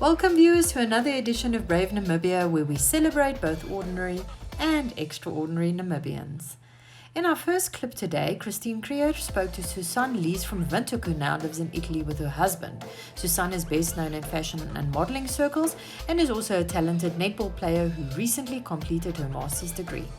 Welcome viewers to another edition of Brave Namibia, where we celebrate both ordinary and extraordinary Namibians. In our first clip today, Christine Creer spoke to Susanne Lees from Windhoek, who now lives in Italy with her husband. Susanne is best known in fashion and modeling circles and is also a talented netball player who recently completed her master's degree.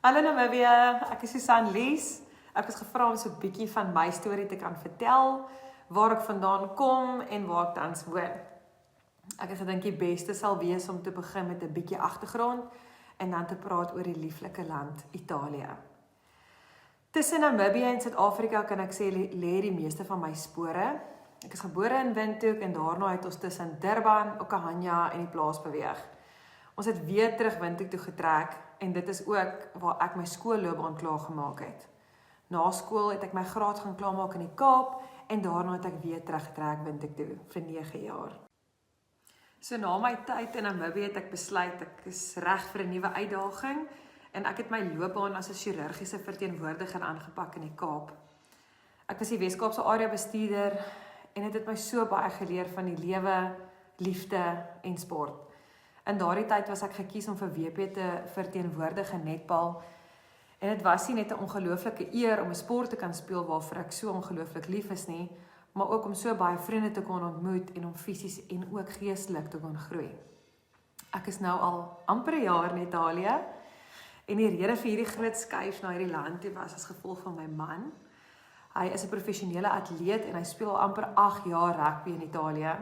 Hallo Namibia, ek is Susanne Lees. Ek is gevra om so 'n bietjie van my storie te kan vertel, waar ek vandaan kom en waar ek tans woon. Ek het gedink die beste sal wees om te begin met 'n bietjie agtergrond en dan te praat oor die lieflike land Italië. Tussen Namibië en Suid-Afrika kan ek sê lê die meeste van my spore. Ek is gebore in Windhoek en daarna het ons tussen Durban, Okahanja en die plaas beweeg. Ons het weer terug Windhoek toe getrek en dit is ook waar ek my skoolloopbaan klaargemaak het. Na skool het ek my graad gaan klaarmaak in die Kaap en daarna het ek weer teruggetrek Windhoek toe vir 9 jaar. So na my tyd in Namibië het ek besluit ek is reg vir 'n nuwe uitdaging en ek het my loopbaan as 'n chirurgiese verteenwoordiger aangepak in die Kaap. Ek was die Weskaapse area bestuurder en dit het my so baie geleer van die lewe, liefde en sport. In daardie tyd was ek gekies om vir WP te verteenwoordig in netbal en dit was nie net 'n ongelooflike eer om 'n sport te kan speel waarvoor ek so ongelooflik lief is nie, maar ook om so baie vriende te kon ontmoet en om fisies en ook geestelik te kon groei. Ek is nou al amper 'n jaar in Italië en die rede vir hierdie groot skuif na hierdie land toe was as gevolg van my man. Hy is 'n professionele atleet en hy speel al amper 8 jaar rugby in Italië.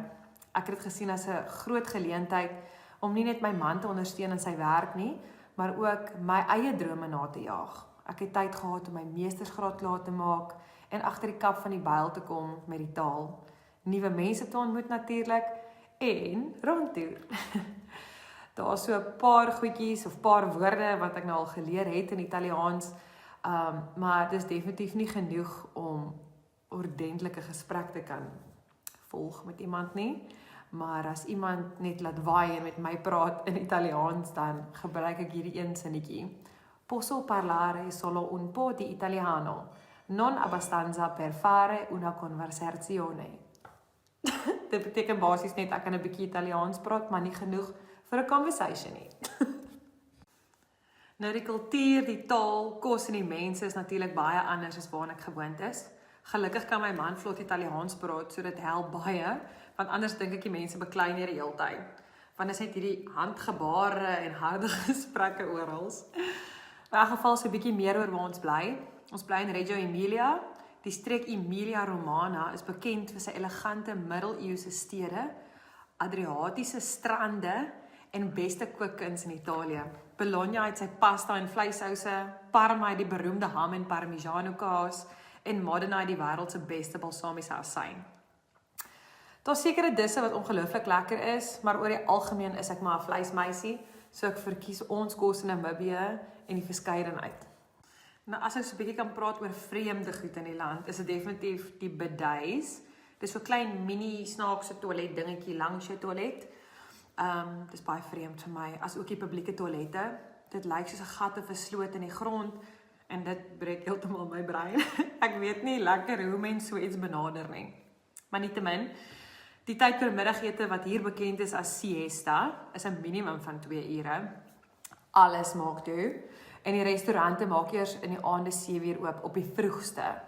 Ek het dit gesien as 'n groot geleentheid om nie net my man te ondersteun in sy werk nie, maar ook my eie drome na te jaag. Ek het tyd gehad om my meestersgraad klaar te maak en agter die kap van die byl te kom met die taal. Nuwe mense te ontmoet natuurlik en rondtoer. Daar is so 'n paar goedjies of paar woorde wat ek nou al geleer het in Italiaans, maar dit is definitief nie genoeg om ordentlike gesprek te kan volg met iemand nie. Maar as iemand net laat waai en met my praat in Italiaans, dan gebruik ek hierdie een sinnetjie. Posso parlare solo un po' di italiano, non abbastanza per fare una conversazione. Dit beteken basies net ek kan 'n bietjie Italiaans praat, maar nie genoeg vir 'n conversation nie. Nou die kultuur, die taal, kos en die mense is natuurlik baie anders as waarna ek gewoond is. Gelukkig kan my man vlot Italiaans praat, so dit help baie, want anders dink ek die mense beklei nie die hele tyd. Want is net hierdie handgebare en harde gesprekke oral. In 'n geval so 'n bietjie meer oor waar ons bly. Ons bly in Reggio Emilia. Die streek Emilia Romana is bekend vir sy elegante middeleeuse stede, Adriatiese strande en beste kookkuns in Italië. Bologna het sy pasta en vleissouse, Parma het die beroemde ham en parmigiano kaas en Modena het die wêreld se beste balsamiese asyn. Daar's sekere disse wat ongelooflik lekker is, maar oor die algemeen is ek maar 'n vleismeisie, so ek verkies ons kos in Namibië en die verskeidenheid. Nou as ek so 'n bietjie kan praat oor vreemde goed in die land, is dit definitief die bidets. Dis so 'n klein mini snaakse toilet dingetjie langs jou toilet. Dis baie vreemd vir my, as ook die publieke toilette. Dit lyk soos 'n gat of 'n sloot in die grond en dit breek heeltemal my brein. Ek weet nie lekker hoe mens so iets benader nie. Maar nietemin, die tyd vir middagete wat hier bekend is as siesta, is 'n minimum van 2 ure. Alles maak toe en die restaurante maak eers in die aande 7 uur oop op die vroegste.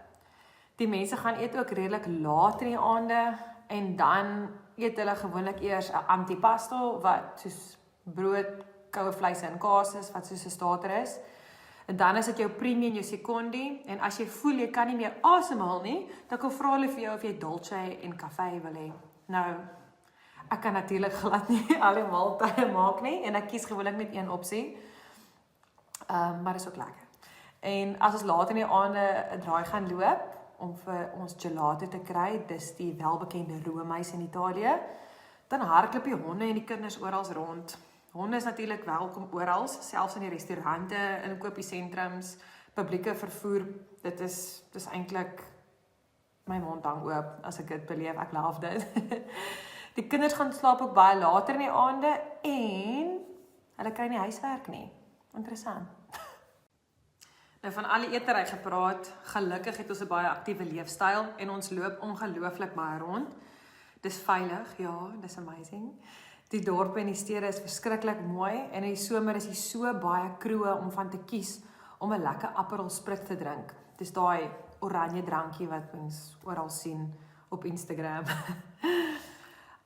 Die mense gaan eet ook redelik laat in die aande en dan eet hulle gewoonlik eers 'n antipasto wat soos brood, koue vleis en kaas is wat soos 'n starter is. En dan is dit jou primi en jou secondi en as jy voel jy kan nie meer asemhaal nie, dan kan vra hulle vir jou of jy dolce en kaffe wil hê. Nou, ek kan natuurlik glad nie al die maaltye maak nie en ek kies gewoonlik net een opsie. Maar is ook lekker. En as ons later in die aande 'n draai gaan loop om vir ons gelato te kry, dis die welbekende roomys in Italië, dan hardloop die honde en die kinders oral rond. Honde is natuurlik welkom oral, selfs in die restaurante, inkoopiesentrums, publieke vervoer. Dit is eintlik my mond hang oop as ek dit beleef, ek love dit. Die kinders gaan slaap ook baie later in die aande en hulle kry nie huiswerk nie. Interessant. Nou van al die etery gepraat, gelukkig het ons 'n baie aktiewe leefstyl en ons loop ongelooflik baie rond. Dis veilig, ja, dis amazing. Die dorpe en die stede is verskriklik mooi en in die somer is hier so baie kroë om van te kies om 'n lekker Aperol Spritz te drink. Dis daai oranje drankie wat mens oral sien op Instagram.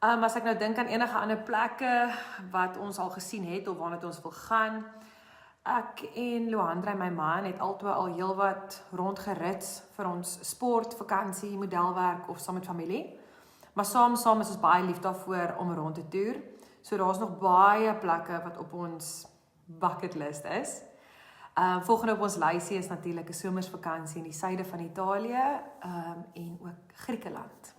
As ek nou dink aan enige ander plekke wat ons al gesien het of waarna ons wil gaan, ek en Lohandra, my man, het albei al heelwat rondgerits vir ons sport, vakansie, modelwerk of saam met familie. Maar saam is ons baie lief daarvoor om rond te toer. So daar's nog baie plekke wat op ons bucket list is. Volgende op ons lysie is natuurlik 'n somersvakansie in die suide van Italië en ook Griekeland.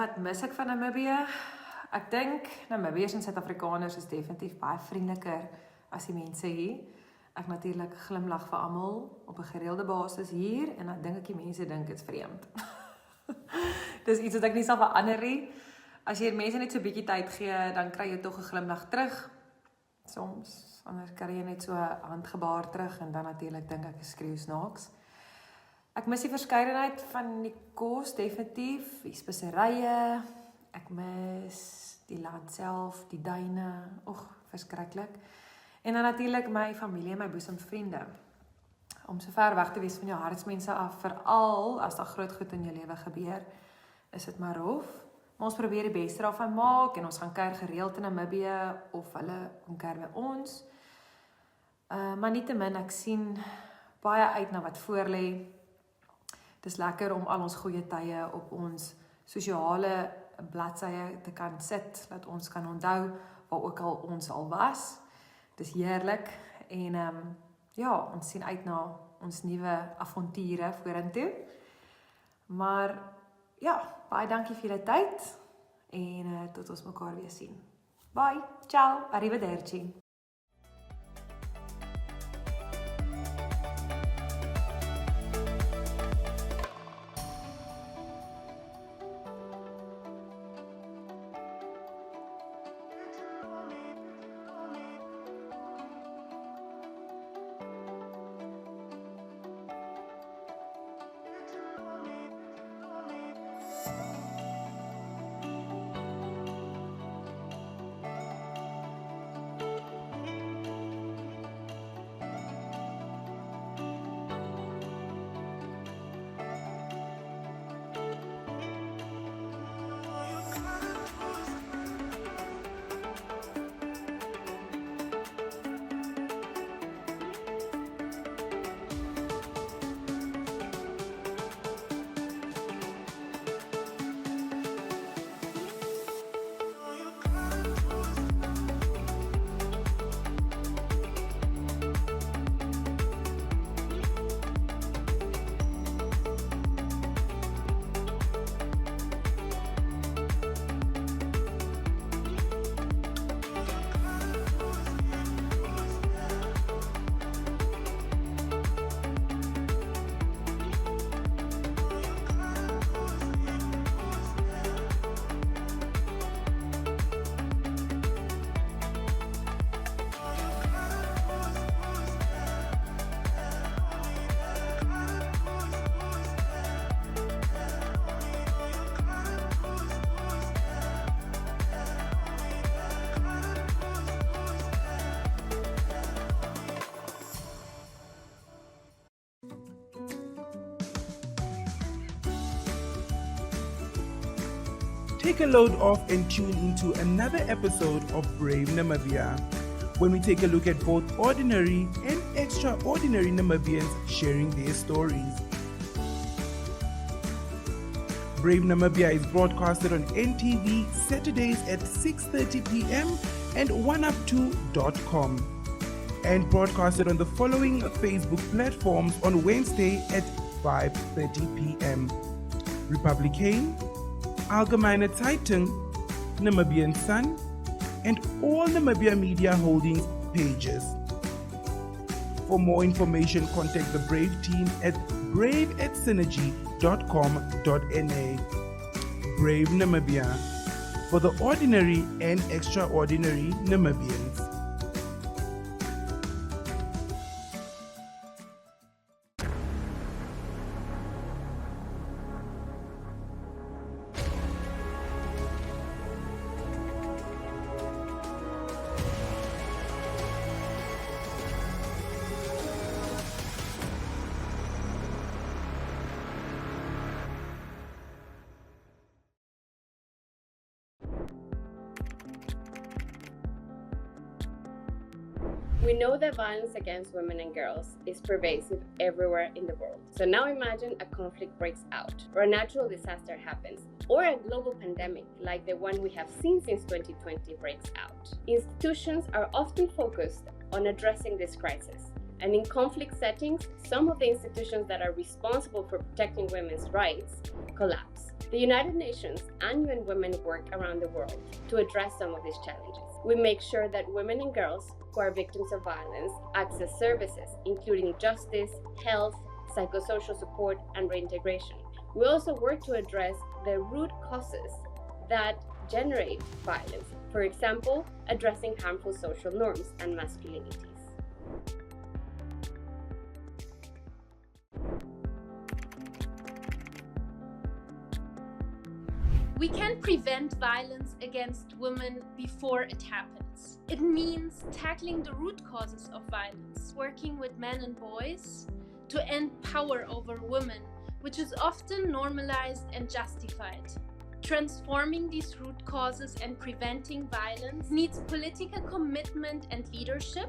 Wat mis ek van Namibië? Ek dink Namibiërs en Suid-Afrikaners is definitief baie vriendeliker as die mense hier. Ek natuurlik glimlag vir almal op 'n gereelde basis hier en dan dink ek die mense dink dit's vreemd. Dis iets wat ek nie sal verander nie. As jy mense net so 'n bietjie tyd gee, dan kry jy tog 'n glimlag terug. Soms anders kry jy net so 'n handgebaar terug en dan natuurlik dink ek skreeu snaaks. Ek mis die verskeidenheid van die kos, definitief, die speserye, ek mis die land self, die duine, verskriklik. En dan natuurlik my familie en my boesemvriende. Om so ver weg te wees van jou hartsmense af, veral as daar groot goed in jou lewe gebeur, is dit maar rof. Maar ons probeer die beste daarvan maak en ons gaan kuier gereeld in Namibië of hulle kom kuier by ons. Maar nietemin, ek sien baie uit na wat voor lê. Dis lekker om al ons goeie tye op ons sosiale bladsye te kan sit, dat ons kan onthou waar ook al ons al was. Dis heerlik en ons sien uit na ons nuwe avonture vorentoe. Maar ja, baie dankie vir julle tyd en tot ons mekaar weer sien. Bye, ciao, arrivederci. Take a load off and tune into another episode of Brave Namibia, when we take a look at both ordinary and extraordinary Namibians sharing their stories. Brave Namibia is broadcasted on NTV Saturdays at 6:30 p.m. and oneup2.com, and broadcasted on the following Facebook platforms on Wednesday at 5:30 p.m. Republican, Algemeine Zeitung, Namibian Sun, and all Namibia Media Holdings pages. For more information, contact the Brave team at brave@synergy.com.na. Brave Namibia, for the ordinary and extraordinary Namibians. We know that violence against women and girls is pervasive everywhere in the world. So now imagine a conflict breaks out, or a natural disaster happens, or a global pandemic like the one we have seen since 2020 breaks out. Institutions are often focused on addressing this crisis. And in conflict settings, some of the institutions that are responsible for protecting women's rights collapse. The United Nations and UN Women work around the world to address some of these challenges. We make sure that women and girls who are victims of violence access services, including justice, health, psychosocial support, and reintegration. We also work to address the root causes that generate violence, for example, addressing harmful social norms and masculinities. We can prevent violence against women before it happens. It means tackling the root causes of violence, working with men and boys to end power over women, which is often normalized and justified. Transforming these root causes and preventing violence needs political commitment and leadership,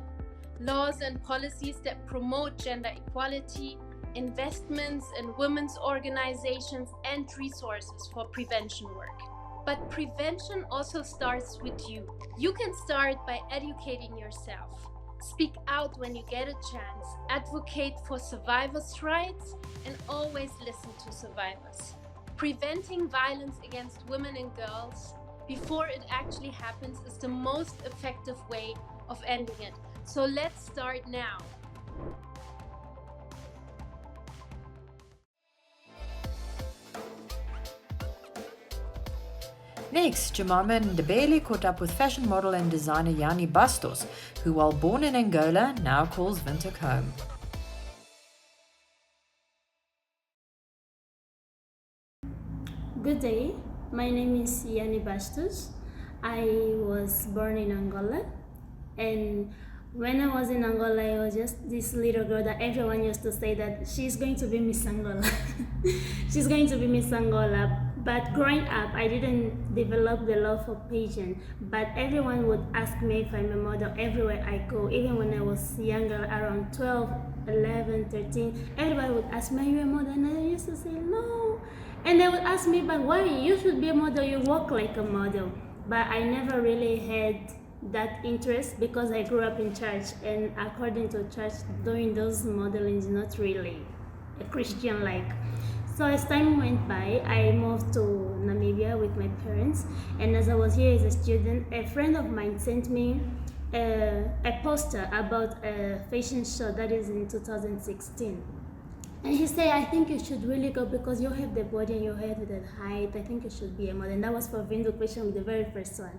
laws and policies that promote gender equality, investments in women's organizations, and resources for prevention work. But prevention also starts with you. You can start by educating yourself. Speak out when you get a chance. Advocate for survivors' rights and always listen to survivors. Preventing violence against women and girls before it actually happens is the most effective way of ending it. So let's start now. Next, Jemima Ndebele caught up with fashion model and designer Yani Bastos, who, while born in Angola, now calls Windhoek home. Good day, my name is Yani Bastos. I was born in Angola, and when I was in Angola, I was just this little girl that everyone used to say that she's going to be Miss Angola. She's going to be Miss Angola. But growing up, I didn't develop the love for pageant, but everyone would ask me if I'm a model everywhere I go. Even when I was younger, around 12, 11, 13, everybody would ask me, are you a model? And I used to say, no. And they would ask me, but why? You should be a model, you walk like a model. But I never really had that interest because I grew up in church, and according to church, doing those modeling is not really a Christian-like. So as time went by, I moved to Namibia with my parents, and as I was here as a student, a friend of mine sent me a poster about a fashion show that is in 2016. And he said, I think you should really go because you have the body and you have the height. I think you should be a model. And that was for Windhoek with the very first one.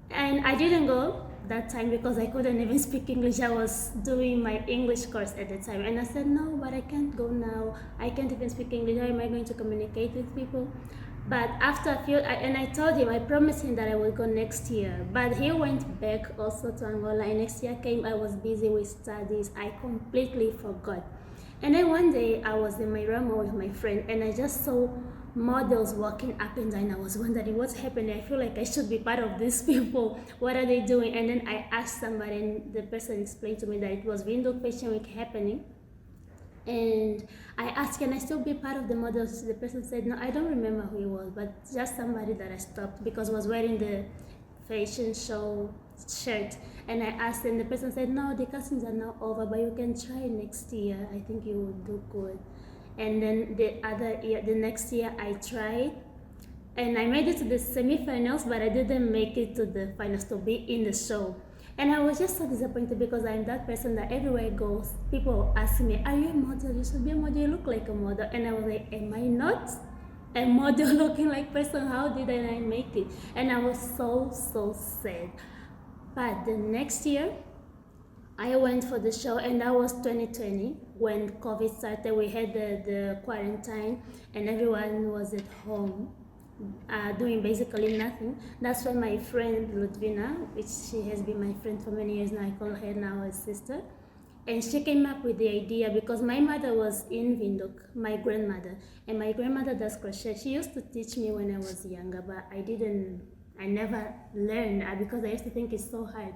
And I didn't go that time because I couldn't even speak English. I was doing my English course at the time. And I said, no, but I can't go now. I can't even speak English. How am I going to communicate with people? But after a few, and I told him, I promised him that I would go next year. But he went back also to Angola. And next year came, I was busy with studies. I completely forgot. And then one day I was in my room with my friend, and I just saw models walking up and down. I was wondering what's happening. I feel like I should be part of these people. What are they doing? And then I asked somebody, and the person explained to me that it was Window Fashion Week happening. And I asked, can I still be part of the models? The person said, no, I don't remember who it was, but just somebody that I stopped because was wearing the fashion show shirt. And I asked, and the person said, no, the castings are now over, but you can try next year. I think you will do good. And then the next year I tried, and I made it to the semifinals, but I didn't make it to the finals to be in the show. And I was just so disappointed because I'm that person that everywhere I go, people ask me, are you a model? You should be a model, you look like a model. And I was like, am I not a model looking like person? How did I not make it? And I was so sad. But the next year, I went for the show, and that was 2020 when COVID started. We had the quarantine, and everyone was at home. Doing basically nothing. That's when my friend Ludvina, which she has been my friend for many years now, I call her now a sister, and she came up with the idea because my mother was in Windhoek, my grandmother, and my grandmother does crochet. She used to teach me when I was younger, but I never learned because I used to think it's so hard.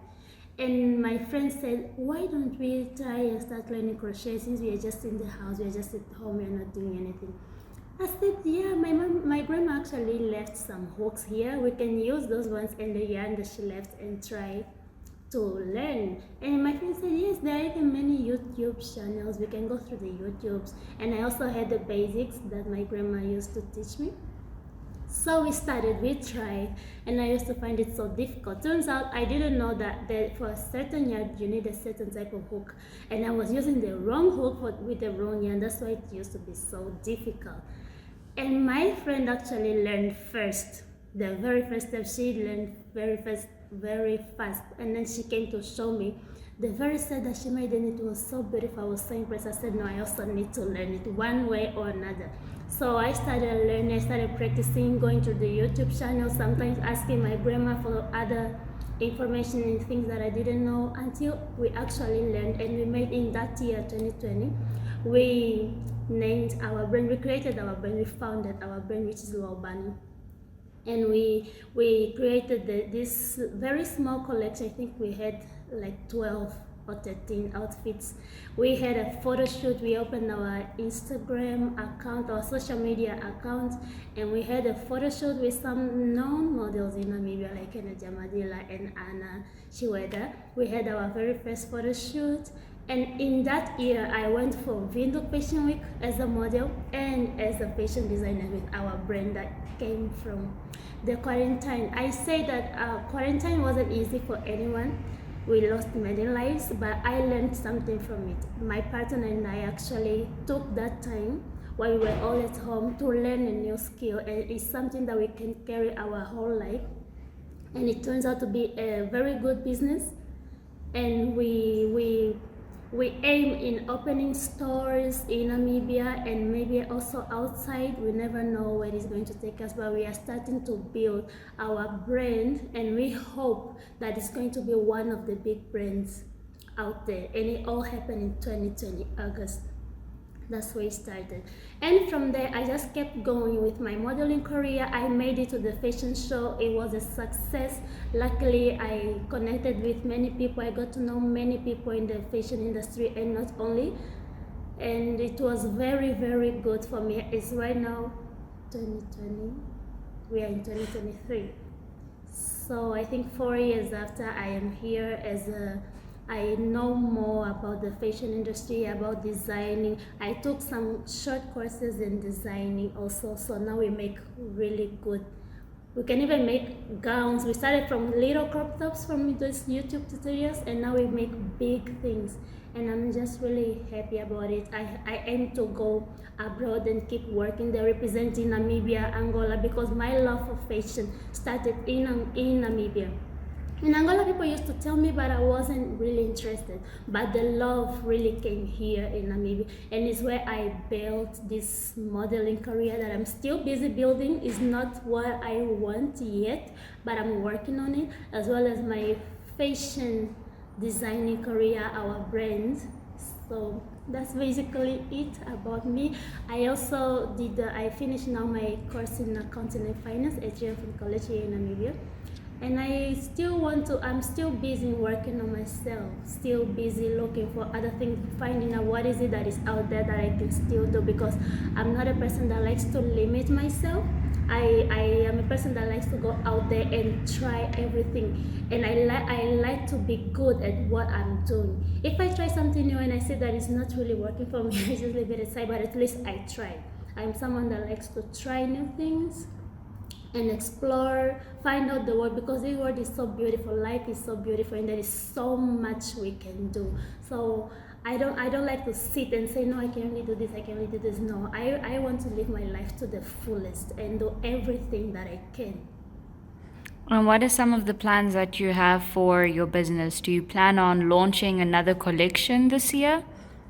And my friend said, why don't we try and start learning crochet since we are just in the house, we are just at home, we are not doing anything. I said, yeah, my grandma actually left some hooks here. We can use those ones and the yarn that she left and try to learn. And my friend said, yes, there are even many YouTube channels. We can go through the YouTubes. And I also had the basics that my grandma used to teach me. So we tried, and I used to find it so difficult. Turns out I didn't know that for a certain yarn you need a certain type of hook, and I was using the wrong hook with the wrong yarn. That's why it used to be so difficult. And my friend actually learned first. The very first step, she learned very fast. And then she came to show me the very set that she made, and it was so beautiful. I was so impressed. I said, no, I also need to learn it one way or another. So I started learning, I started practicing, going to the YouTube channel, sometimes asking my grandma for other information and things that I didn't know, until we actually learned. And we made, in that year 2020, we named our brand, we created our brand, we founded our brand, which is Lobani. And we created this very small collection. I think we had like 12 or 13 outfits. We had a photo shoot. We opened our Instagram account, our social media account, and we had a photo shoot with some known models in Namibia like Enaja Madila and Anna Chiweda. We had our very first photo shoot. And in that year, I went for Windhoek Fashion Week as a model and as a fashion designer with our brand that came from the quarantine. I say that quarantine wasn't easy for anyone. We lost many lives, but I learned something from it. My partner and I actually took that time while we were all at home to learn a new skill, and it's something that we can carry our whole life. And it turns out to be a very good business. And we aim in opening stores in Namibia and maybe also outside. We never know where it's going to take us, but we are starting to build our brand, and we hope that it's going to be one of the big brands out there. And it all happened in 2020, August. That's where it started. And from there, I just kept going with my modeling career. I made it to the fashion show. It was a success. Luckily, I connected with many people. I got to know many people in the fashion industry, and not only. And it was very good for me. It's right now 2020. We are in 2023. So I think 4 years after, I am here I know more about the fashion industry, about designing. I took some short courses in designing also, so now we make really good. We can even make gowns. We started from little crop tops from those YouTube tutorials, and now we make big things. And I'm just really happy about it. I aim to go abroad and keep working there, representing Namibia, Angola, because my love for fashion started in Namibia. In Angola, people used to tell me, but I wasn't really interested. But the love really came here in Namibia, and it's where I built this modeling career that I'm still busy building. It's not what I want yet, but I'm working on it, as well as my fashion designing career, our brand. So that's basically it about me. I also I finished now my course in accounting and finance at from college here in Namibia. And I'm still busy working on myself, still busy looking for other things, finding out what is it that is out there that I can still do, because I'm not a person that likes to limit myself. I am a person that likes to go out there and try everything, and I like to be good at what I'm doing. If I try something new and I see that it's not really working for me, I just leave it aside, but at least I tried. I'm someone that likes to try new things and explore, find out the world, because the world is so beautiful, life is so beautiful, and there is so much we can do. So I don't like to sit and say, no, I can only do this, I can only do this. No, I want to live my life to the fullest and do everything that I can. And what are some of the plans that you have for your business? Do you plan on launching another collection this year?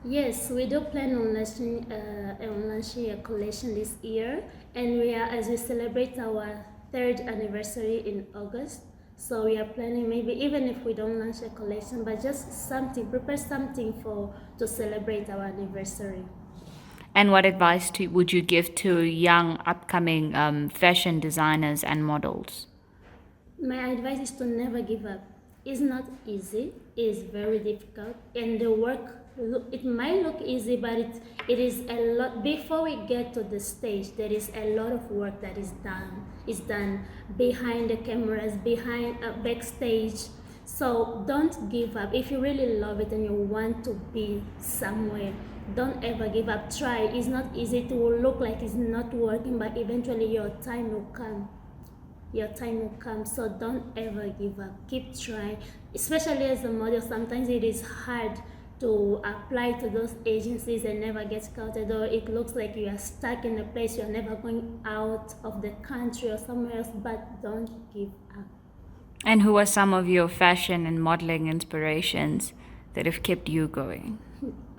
Yes, we do plan on launching a collection this year, and as we celebrate our 3rd anniversary in August. So we are planning, maybe even if we don't launch a collection, but just prepare something to celebrate our anniversary. And what advice would you give to young upcoming fashion designers and models? My advice is to never give up. It's not easy, it's very difficult, and the work, it might look easy, but it is a lot. Before we get to the stage, there is a lot of work that is done. It's done behind the cameras, backstage. So don't give up. If you really love it and you want to be somewhere, don't ever give up. Try. It's not easy to look like it's not working, but eventually your time will come. Your time will come, so don't ever give up. Keep trying. Especially as a model, sometimes it is hard to apply to those agencies and never get scouted, or it looks like you are stuck in a place, you're never going out of the country or somewhere else, but don't give up. And who are some of your fashion and modeling inspirations that have kept you going?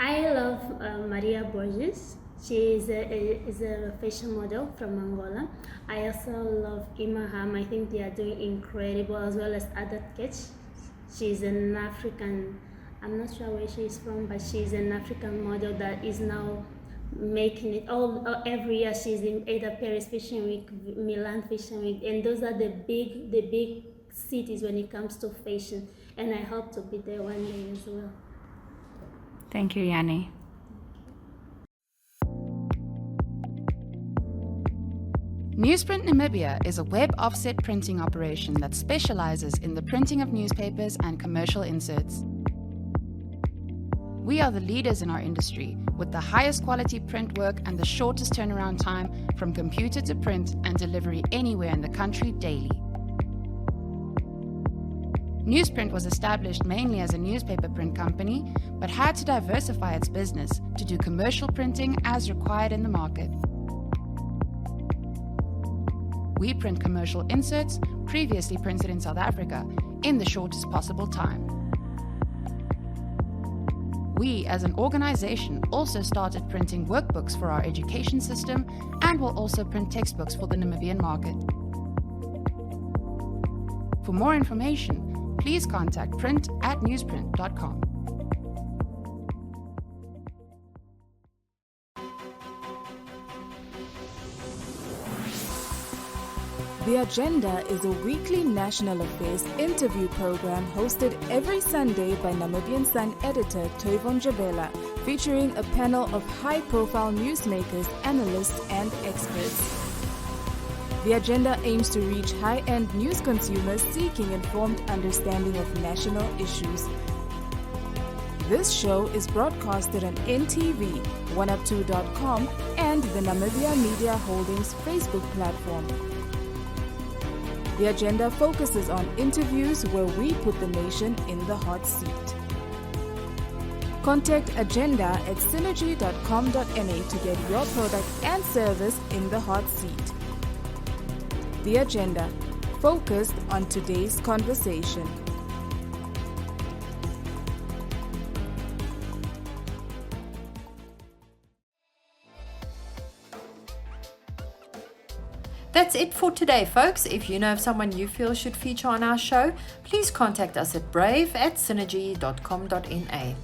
I love Maria Borges. She is a fashion model from Angola. I also love Imaham. I think they are doing incredible, as well as Adat Ketch. She's an African, I'm not sure where she's from, but she's an African model that is now making it every year. She's in either Paris Fashion Week, Milan Fashion Week, and those are the big cities when it comes to fashion. And I hope to be there one day as well. Thank you, Yani. Newsprint Namibia is a web offset printing operation that specializes in the printing of newspapers and commercial inserts. We are the leaders in our industry, with the highest quality print work and the shortest turnaround time from computer to print and delivery anywhere in the country daily. Newsprint was established mainly as a newspaper print company, but had to diversify its business to do commercial printing as required in the market. We print commercial inserts previously printed in South Africa in the shortest possible time. We, as an organization, also started printing workbooks for our education system and will also print textbooks for the Namibian market. For more information, please contact print@newsprint.com. The Agenda is a weekly national affairs interview program hosted every Sunday by Namibian Sun editor Toivon Jabela, featuring a panel of high-profile newsmakers, analysts, and experts. The Agenda aims to reach high-end news consumers seeking informed understanding of national issues. This show is broadcasted on NTV, 1up2.com, and the Namibia Media Holdings Facebook platform. The Agenda focuses on interviews where we put the nation in the hot seat. Contact Agenda at synergy.com.ma to get your product and service in the hot seat. The Agenda, focused on today's conversation. That's it for today, folks. If you know of someone you feel should feature on our show, please contact us at brave@synergy.com.na.